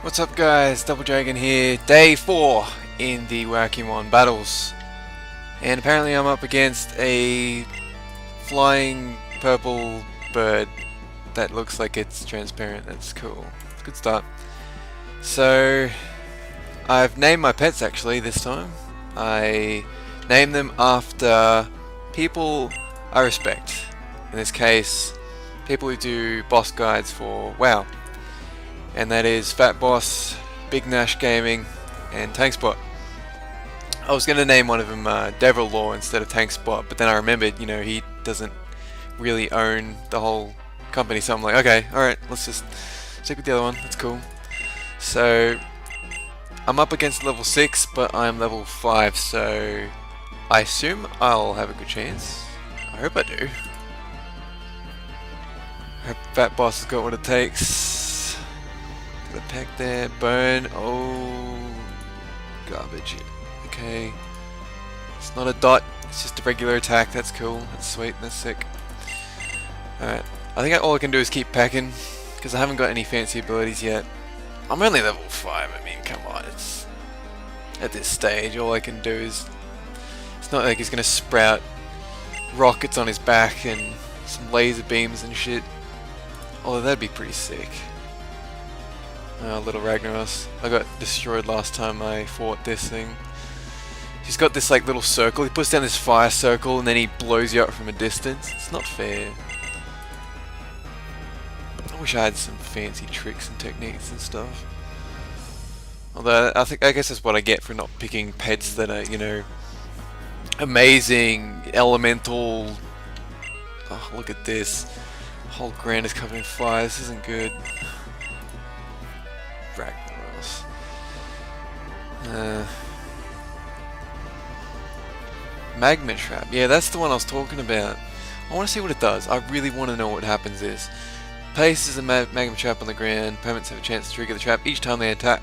What's up guys, Double Dragon here, day 4 in the WoWkemon battles. And apparently I'm up against a flying purple bird that looks like it's transparent. That's cool. It's a good start. So, I've named my pets actually this time. I named them after people I respect. In this case, people who do boss guides for WoW. And that is Fat Boss, Big Nash Gaming, and Tankspot. I was going to name one of them Devil Law instead of Tankspot, but then I remembered, you know, he doesn't really own the whole company, so I'm like, okay, alright, let's just stick with the other one, that's cool. So, I'm up against level 6, but I'm level 5, so I assume I'll have a good chance. I hope I do. I hope Fat Boss has got what it takes. Got a pack there, burn, oh, garbage, okay, it's not a dot, it's just a regular attack, that's cool, that's sweet, that's sick. Alright, I think all I can do is keep packing, because I haven't got any fancy abilities yet. I'm only level 5, I mean, come on, it's, at this stage, all I can do is, it's not like he's gonna sprout rockets on his back and some laser beams and shit, although that'd be pretty sick. Little Ragnaros. I got destroyed last time I fought this thing. He's got this like little circle. He puts down this fire circle and then he blows you up from a distance. It's not fair. I wish I had some fancy tricks and techniques and stuff. Although I guess that's what I get for not picking pets that are, you know, amazing elemental. Oh, look at this. The whole ground is covered in fire. This isn't good. Ragnaros. Magma Trap. Yeah, that's the one I was talking about. I want to see what it does. I really want to know what happens this. Places a Magma Trap on the ground. Opponents have a chance to trigger the trap each time they attack.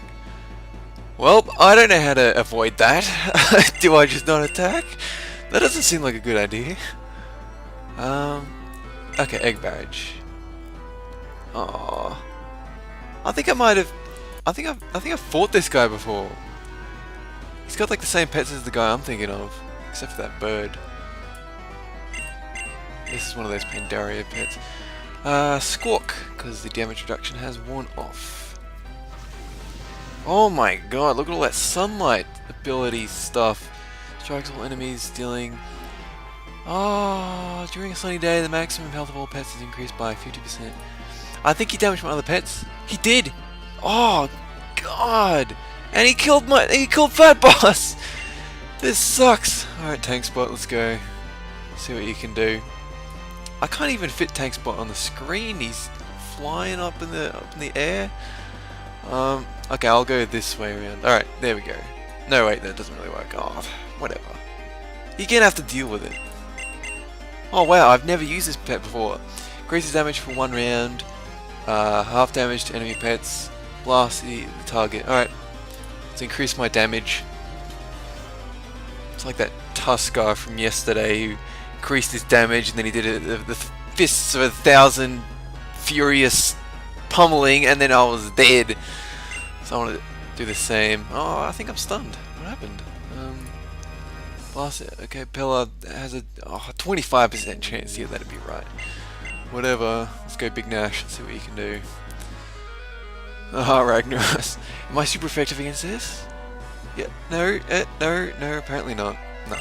Well, I don't know how to avoid that. Do I just not attack? That doesn't seem like a good idea. Okay, Egg Barrage. Aww. I think I might have. I think I've fought this guy before. He's got like the same pets as the guy I'm thinking of, except for that bird. This is one of those Pandaria pets. Squawk, because the damage reduction has worn off. Oh my god, look at all that sunlight ability stuff. Strikes all enemies, dealing. Oh, during a sunny day, the maximum health of all pets is increased by 50%. I think he damaged my other pets. He did! Oh god! And he killed Fat Boss! This sucks! Alright, Tankspot, let's go. See what you can do. I can't even fit Tankspot on the screen. He's flying up in the air. Okay, I'll go this way around. Alright, there we go. No wait, that doesn't really work. Oh, whatever. You're gonna have to deal with it. Oh wow, I've never used this pet before. Increases damage for 1 round. Half damage to enemy pets. Blast the target. Alright. Let's increase my damage. It's like that Tusker from yesterday who increased his damage and then he did the fists of 1,000 furious pummeling and then I was dead. So I want to do the same. Oh, I think I'm stunned. What happened? Blast it. Okay, Pella has a 25% chance here. That'd be right. Whatever. Let's go Big Nash and see what you can do. Ah, Ragnaros. Am I super effective against this? Yeah. No. No. Apparently not. No.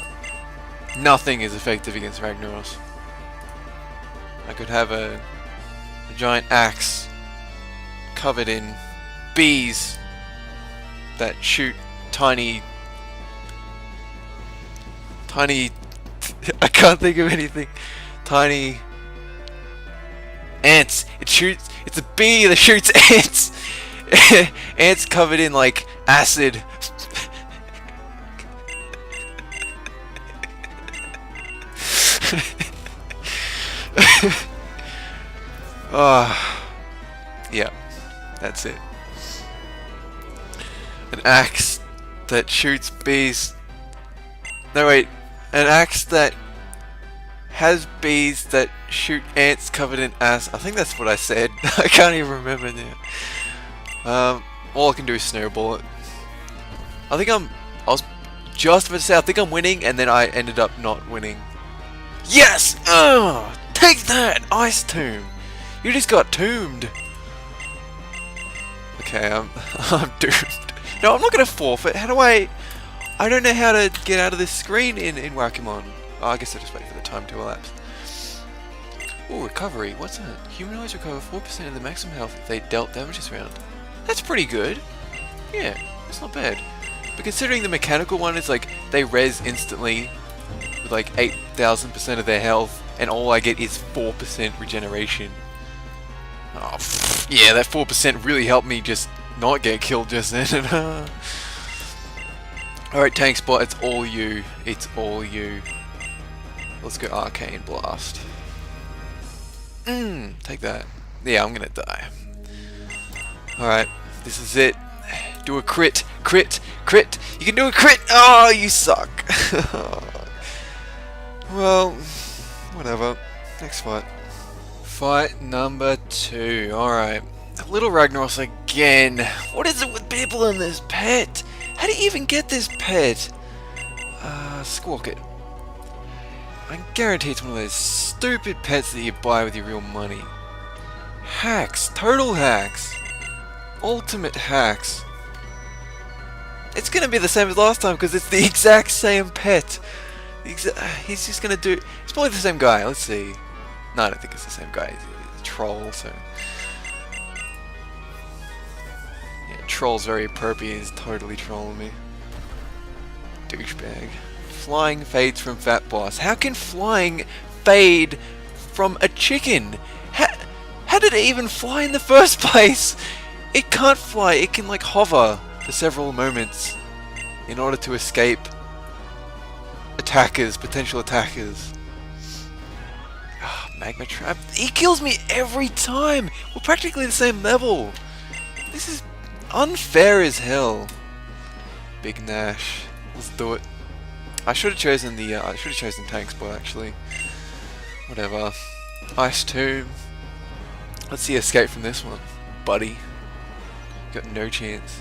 Nothing is effective against Ragnaros. I could have a giant axe covered in bees that shoot tiny. I can't think of anything. Tiny. Ants. It's a bee that shoots ants. Ants covered in like acid. Yeah, that's it. An axe that shoots bees. No wait, an axe that has bees that shoot ants covered in ass. I think that's what I said. I can't even remember now. All I can do is snowball it. I was just about to say I think I'm winning, and then I ended up not winning. Yes! Take that, Ice Tomb! You just got tombed. Okay, I'm doomed. No, I'm not gonna forfeit. How do I don't know how to get out of this screen in WoWkemon. Oh, I guess I'll just wait for the time to elapse. Oh, recovery. What's that? Humanoids recover 4% of the maximum health if they dealt damage this round. That's pretty good. Yeah, it's not bad. But considering the mechanical one is like they res instantly with like 8,000% of their health, and all I get is 4% regeneration. Oh, yeah, that 4% really helped me just not get killed just then. Alright, Tank Spot, it's all you. It's all you. Let's go Arcane Blast. Take that. Yeah, I'm gonna die. Alright, this is it. Do a crit. Crit. Crit. You can do a crit. Oh, you suck. Well, whatever. Next fight. Fight number 2. Alright. Little Ragnaros again. What is it with people in this pet? How do you even get this pet? Squawk it. I guarantee it's one of those stupid pets that you buy with your real money. Hacks. Total hacks. Ultimate hacks. It's gonna be the same as last time because it's the exact same pet. He's just gonna do... It's probably the same guy. Let's see. No, I don't think it's the same guy. He's a troll, so... Yeah, troll's very appropriate. He's totally trolling me. Douchebag. Flying fades from Fat Boss. How can flying fade from a chicken? How did it even fly in the first place? It can't fly. It can like hover for several moments in order to escape attackers, potential attackers. Magma Trap. He kills me every time. We're practically the same level. This is unfair as hell. Big Nash. Let's do it. I should have chosen the. I should have chosen Tank Spot actually. Whatever. Ice Tomb. Let's see escape from this one, buddy. Got no chance.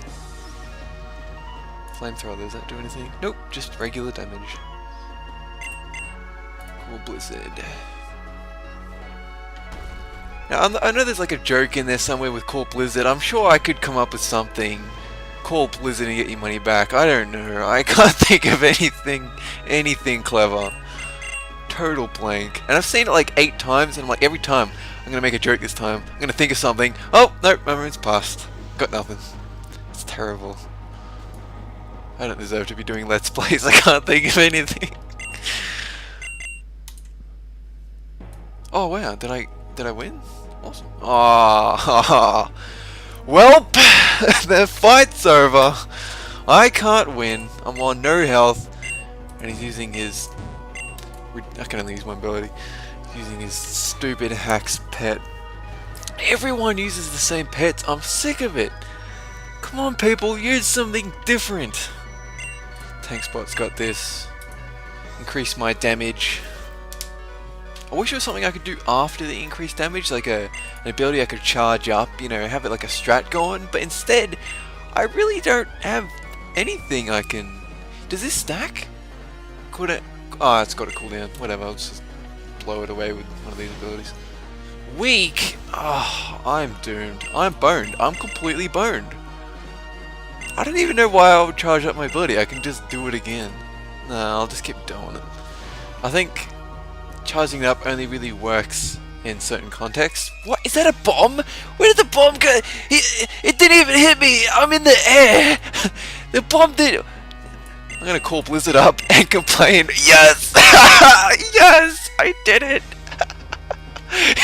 Flamethrower. Does that do anything? Nope. Just regular damage. Cool Blizzard. Now I know there's like a joke in there somewhere with Cool Blizzard. I'm sure I could come up with something. Call Blizzard and get your money back. I don't know. I can't think of anything clever. Total blank. And I've seen it like 8 times, and I'm like, every time I'm gonna make a joke this time. I'm gonna think of something. Oh no, my moment's passed. Got nothing. It's terrible. I don't deserve to be doing Let's Plays. I can't think of anything. Oh wow, did I win? Awesome. Ah. Welp, the fight's over. I can't win. I'm on no health, and he's using his... I can only use one ability. He's using his stupid hacks pet. Everyone uses the same pets. I'm sick of it. Come on, people, use something different. Tank Spot's got this. Increase my damage. I wish there was something I could do after the increased damage, like an ability I could charge up, you know, have it like a strat going, but instead, I really don't have anything I can... Does this stack? Could it... Oh, it's got a cooldown. Whatever, I'll just blow it away with one of these abilities. Weak! Oh, I'm doomed. I'm boned. I'm completely boned. I don't even know why I would charge up my ability. I can just do it again. Nah, I'll just keep doing it. I think... charging it up only really works in certain contexts. What? Is that a bomb? Where did the bomb go? It didn't even hit me! I'm in the air! The bomb did... I'm gonna call Blizzard up and complain. Yes! Yes! I did it!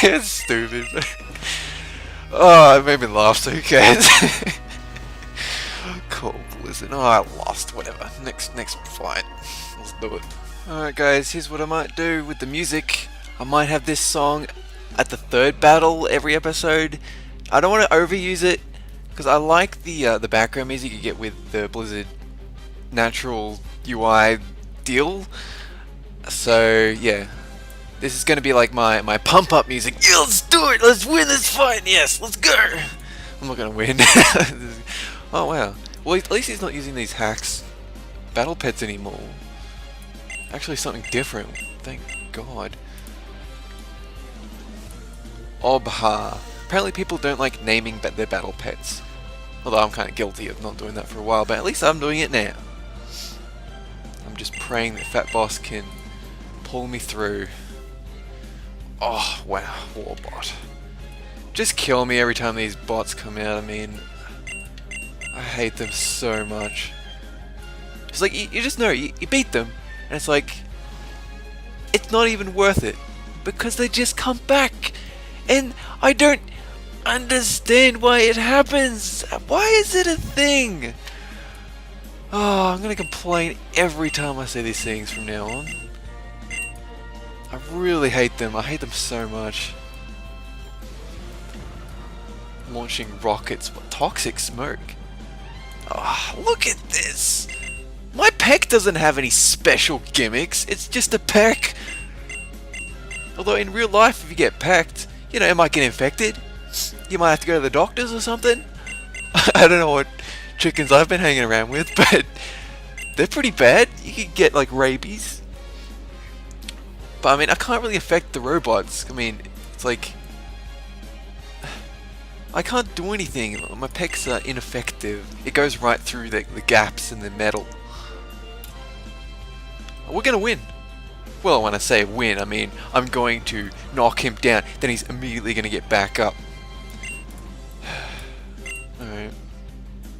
It's stupid. Oh, it made me laugh, so who cares? Call Blizzard. Oh, I lost. Whatever. Next fight. Let's do it. Alright guys, here's what I might do with the music. I might have this song at the 3rd battle every episode. I don't want to overuse it because I like the background music you get with the Blizzard natural UI deal. So yeah, this is going to be like my pump up music. Yeah, let's do it. Let's win this fight. Yes, let's go. I'm not going to win. Oh wow. Well, at least he's not using these hacks battle pets anymore. Actually something different. Thank God. Obha. Apparently people don't like naming their battle pets. Although I'm kind of guilty of not doing that for a while, but at least I'm doing it now. I'm just praying that Fat Boss can pull me through. Oh, wow, Warbot. Just kill me every time these bots come out. I mean, I hate them so much. It's like, you just know, you beat them, and it's like, it's not even worth it. Because they just come back. And I don't understand why it happens. Why is it a thing? Oh, I'm gonna complain every time I say these things from now on. I really hate them. I hate them so much. Launching rockets. What, toxic smoke? Oh, look at this. My peck doesn't have any special gimmicks. It's just a peck. Although in real life, if you get pecked, you know, it might get infected. You might have to go to the doctors or something. I don't know what chickens I've been hanging around with, but they're pretty bad. You could get like rabies. But I mean, I can't really affect the robots. I mean, it's like, I can't do anything. My pecks are ineffective. It goes right through the gaps in the metal. We're gonna win. Well, when I say win, I mean I'm going to knock him down, then he's immediately going to get back up. Alright.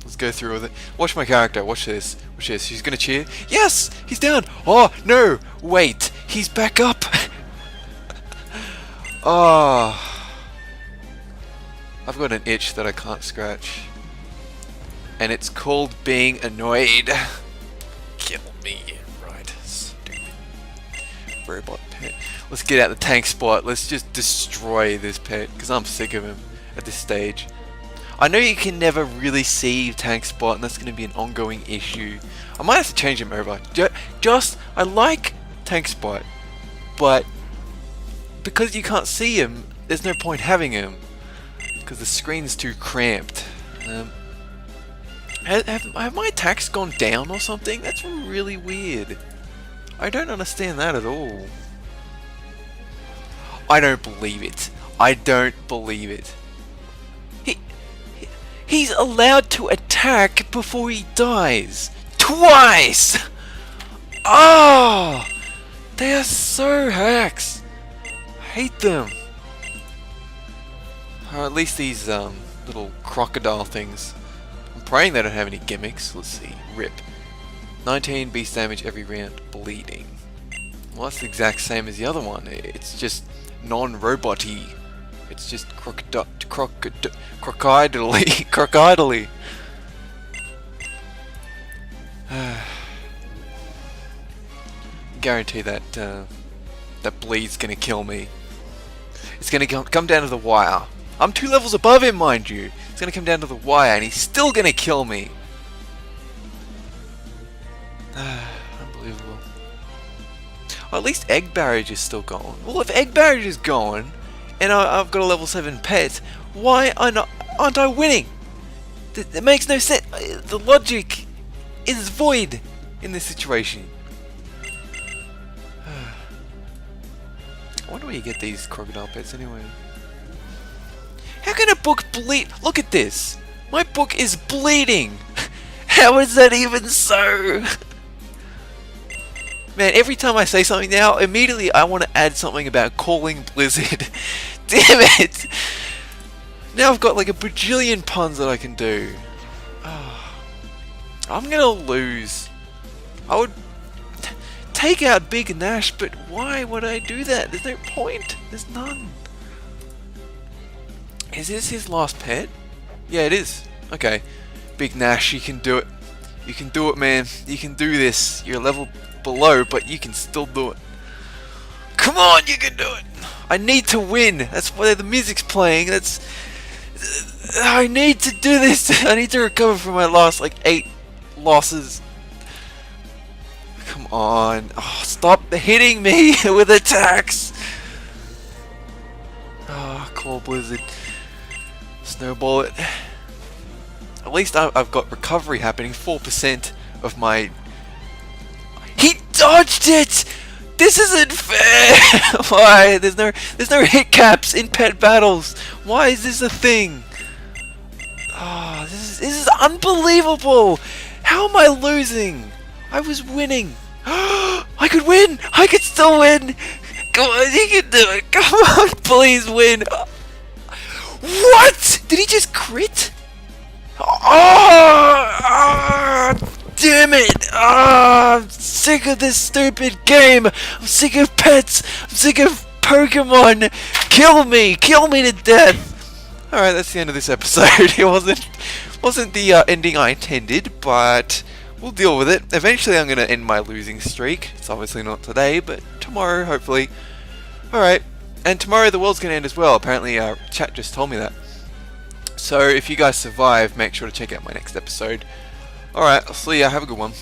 Let's go through with it. Watch my character, watch this. Watch this. He's going to cheer. Yes! He's down! Oh, no! Wait! He's back up! Oh. I've got an itch that I can't scratch. And it's called being annoyed. Kill me. Robot pet. Let's get out the tank spot. Let's just destroy this pet because I'm sick of him at this stage. I know you can never really see tank spot, and that's going to be an ongoing issue. I might have to change him over. I like tank spot, but because you can't see him, there's no point having him because the screen's too cramped. Have my attacks gone down or something? That's really weird. I don't understand that at all. I don't believe it. I don't believe it. He's allowed to attack before he dies. Twice! Oh! They are so hacks. I hate them. Or at least these little crocodile things. I'm praying they don't have any gimmicks. Let's see. Rip. 19 beast damage every round, bleeding. Well, that's the exact same as the other one. It's just non-robot-y. It's just crocodile-y. Guarantee that that bleed's gonna kill me. It's gonna come down to the wire. I'm 2 levels above him, mind you. It's gonna come down to the wire, and he's still gonna kill me. Unbelievable. Well, at least egg barrage is still going. Well, if egg barrage is going, and I've got a level 7 pet, why aren't I winning? That makes no sense. The logic is void in this situation. I wonder where you get these crocodile pets anyway. How can a book bleed? Look at this. My book is bleeding. How is that even so? Man, every time I say something now, immediately I want to add something about calling Blizzard. Damn it! Now I've got like a bajillion puns that I can do. Oh, I'm gonna lose. I would take out Big Nash, but why would I do that? There's no point. There's none. Is this his last pet? Yeah, it is. Okay. Big Nash, you can do it. You can do it, man. You can do this. You're a level below, but you can still do it. Come on, you can do it. I need to win. That's why the music's playing. I need to do this. I need to recover from my last like 8 losses. Come on. Oh, stop hitting me with attacks. Oh, call Blizzard. Snowball it. At least I've got recovery happening. 4% of my... He dodged it! This isn't fair! Why? There's no hit caps in pet battles. Why is this a thing? Oh, this is unbelievable! How am I losing? I was winning. I could win! I could still win! Come on, you can do it! Come on, please win! What? Did he just crit? Oh, damn it! I'm sick of this stupid game! I'm sick of pets! I'm sick of Pokemon! Kill me! Kill me to death! Alright, that's the end of this episode. It wasn't the ending I intended, but we'll deal with it. Eventually I'm going to end my losing streak. It's obviously not today, but tomorrow, hopefully. Alright, and tomorrow the world's going to end as well. Apparently chat just told me that. So if you guys survive, make sure to check out my next episode. Alright, I'll see ya. Have a good one.